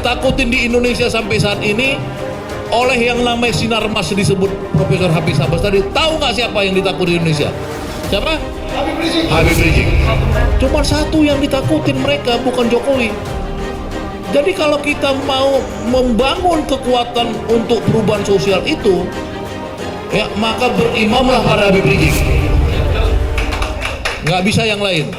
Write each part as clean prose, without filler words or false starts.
ditakutin di Indonesia sampai saat ini oleh yang namanya Sinarmas disebut Profesor Hafiz Abbas tadi. Tahu nggak siapa yang ditakuti di Indonesia? Siapa? Habib Rizik. Cuma satu yang ditakutin mereka, bukan Jokowi. Jadi kalau kita mau membangun kekuatan untuk perubahan sosial itu, ya maka berimamlah pada Habib Rizik. Nggak bisa yang lain.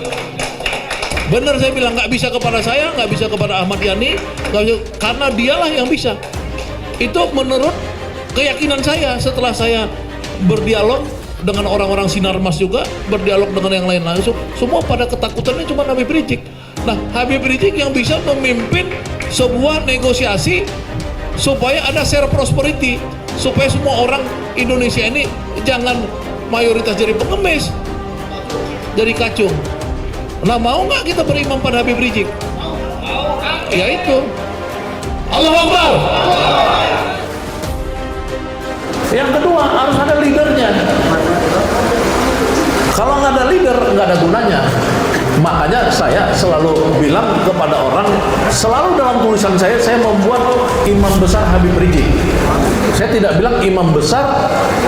Benar saya bilang, nggak bisa kepada saya, nggak bisa kepada Ahmad Yani, nggak bisa, karena dialah yang bisa. Itu menurut keyakinan saya setelah saya berdialog dengan orang-orang Sinarmas juga, berdialog dengan yang lain langsung, semua pada ketakutannya cuma Habib Rizik. Nah, Habib Rizik yang bisa memimpin sebuah negosiasi supaya ada share prosperity, supaya semua orang Indonesia ini jangan mayoritas jadi pengemis, jadi kacung. Nah, mau nggak kita berimam pada Habib Rizik? Ya itu. Allahu Akbar. Yang kedua, harus ada leadernya. Kalau nggak ada leader, nggak ada gunanya. Makanya saya selalu bilang kepada orang, selalu dalam tulisan saya membuat imam besar Habib Rizik. Saya tidak bilang imam besar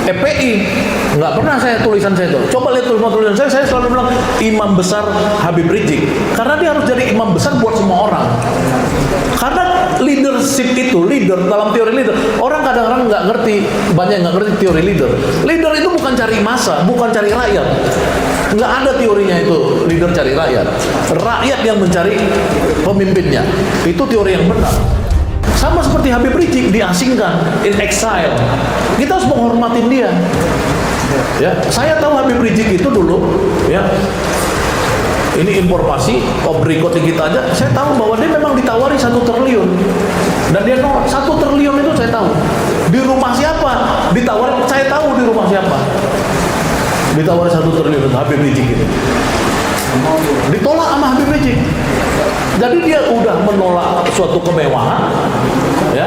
FPI, nggak pernah saya tulisan saya itu. Coba lihat tulisan saya selalu bilang imam besar Habib Rizik, karena dia harus jadi imam besar buat semua orang. Karena leadership itu, leader dalam teori leader, orang kadang-kadang nggak ngerti, banyak nggak ngerti teori leader. Leader itu bukan cari massa, bukan cari rakyat. Nggak ada teorinya itu leader cari rakyat. Rakyat yang mencari pemimpinnya. Itu teori yang benar. Sama seperti Habib Rizik diasingkan, in exile. Kita harus menghormatin dia. Ya, saya tahu Habib Rizik itu dulu, ya. Ini informasi off record kita aja. Saya tahu bahwa dia memang ditawari 1 triliun, dan dia nolak. 1 triliun itu saya tahu. Di rumah siapa? Ditawari. Saya tahu di rumah siapa. Ditawari 1 triliun Habib Rizik itu. Ditolak sama Habib Rizik. Jadi dia udah menolak suatu kemewahan, ya,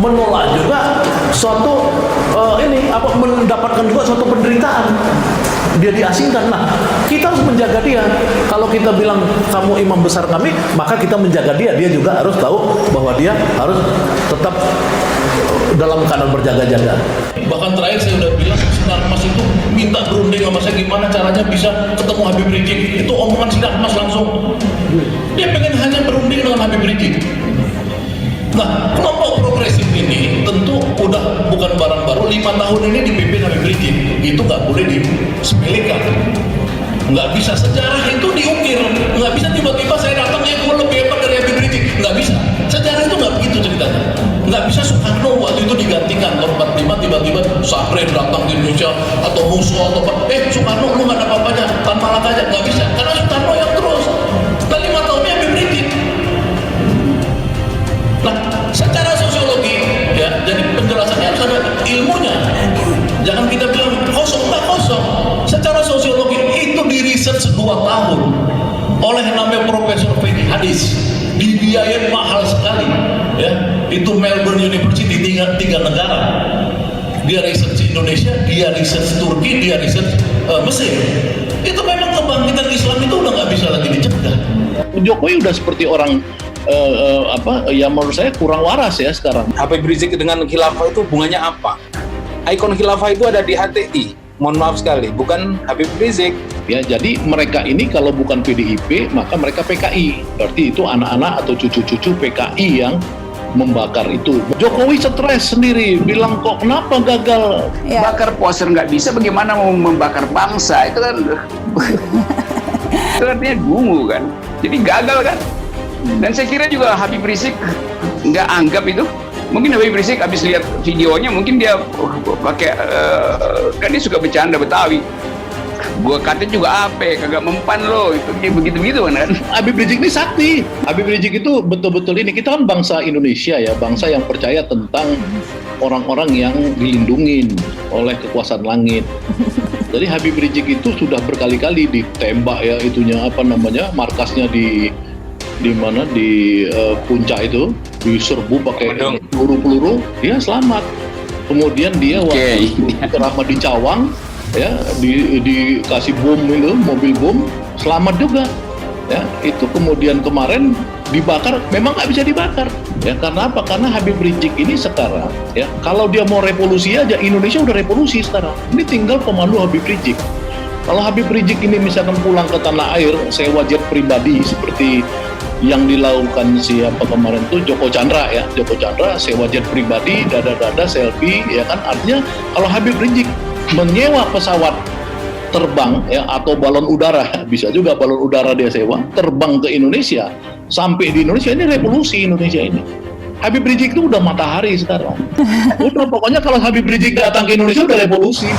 menolak juga suatu mendapatkan juga suatu penderitaan. Dia diasingkan. Nah, kita harus menjaga dia. Kalau kita bilang kamu imam besar kami, maka kita menjaga dia. Dia juga harus tahu bahwa dia harus tetap dalam keadaan berjaga-jaga. Bahkan terakhir saya udah bilang, Sinarmas itu minta berunding sama saya gimana caranya bisa ketemu Habib Rizik. Itu omongan Sinarmas langsung. Dia pengen hanya berunding dengan Habib Rizik. Nah, kelompok progresif ini tentu udah bukan barang baru. 5 tahun ini dipimpin Habib Rizik. Itu nggak boleh disepelekan. Nggak bisa, sejarah itu diukir. Nggak bisa tiba-tiba saya datang, gue lebih hebat dari Habib Rizik. Nggak bisa. Sejarah itu nggak begitu ceritanya. Nggak bisa Soekarno waktu itu digantikan tahun 45, tiba-tiba Sahrul datang ke Indonesia atau Musuh atau apa. Soekarno lu nggak ada apa-apanya, Tan Malaka aja. Nggak bisa, karena Soekarno yang terus. Dan 5 tahunnya Habib Rizik. Nah, secara sosiologi, ya, jadi penjelasannya harus ada ilmunya. Jangan kita bilang kosong, nggak kosong. Secara sosiologi itu diriset 2 tahun oleh namanya Profesor Fethi Hadis, dibiayain mahal sekali, ya. Itu Melbourne University, 3 negara. Dia riset di Indonesia, dia riset Turki, dia riset Mesir. Itu memang kebangkitan Islam itu udah nggak bisa lagi dicegah. Jokowi udah seperti orang ya menurut saya kurang waras ya sekarang. Habib Rizik dengan khilafah itu hubungannya apa? Ikon khilafah itu ada di HTI. Mohon maaf sekali, bukan Habib Rizik. Ya, jadi mereka ini kalau bukan PDIP, maka mereka PKI. Berarti itu anak-anak atau cucu-cucu PKI yang membakar itu. Jokowi stres sendiri, bilang kok kenapa gagal? Ya. Bakar poster nggak bisa, bagaimana mau membakar bangsa? Itu kan itu artinya dungu kan. Jadi gagal kan. Dan saya kira juga Habib Rizik nggak anggap itu. Mungkin Habib Rizik habis lihat videonya, mungkin dia pakai kan dia suka bercanda Betawi. Gua kata juga apa, kagak mempan lo, itu begitu-begitu kan. Habib Rizik ini sakti. Habib Rizik itu betul-betul ini, kita kan bangsa Indonesia ya, bangsa yang percaya tentang orang-orang yang dilindungin oleh kekuasaan langit. Jadi Habib Rizik itu sudah berkali-kali ditembak ya, itunya apa namanya, markasnya di mana di puncak itu diserbu pakai peluru-peluru, dia selamat. Kemudian dia waktu ceramah di Cawang ya dikasih bom itu, mobil bom, selamat juga ya. Itu kemudian kemarin dibakar, memang nggak bisa dibakar. Ya, karena apa? Karena Habib Rizik ini sekarang, ya, kalau dia mau revolusi aja, Indonesia udah revolusi sekarang. Ini tinggal pemandu Habib Rizik. Kalau Habib Rizik ini misalkan pulang ke tanah air, sewa jet pribadi seperti yang dilakukan siapa kemarin tuh Joko Chandra, ya, Joko Chandra sewa jet pribadi, dada-dada selfie, ya kan? Artinya kalau Habib Rizik menyewa pesawat terbang, ya, atau balon udara, bisa juga balon udara dia sewa, terbang ke Indonesia, sampai di Indonesia, ini revolusi Indonesia ini. Habib Rizik itu udah matahari sekarang. Udah, pokoknya kalau Habib Rizik datang ke Indonesia udah revolusi.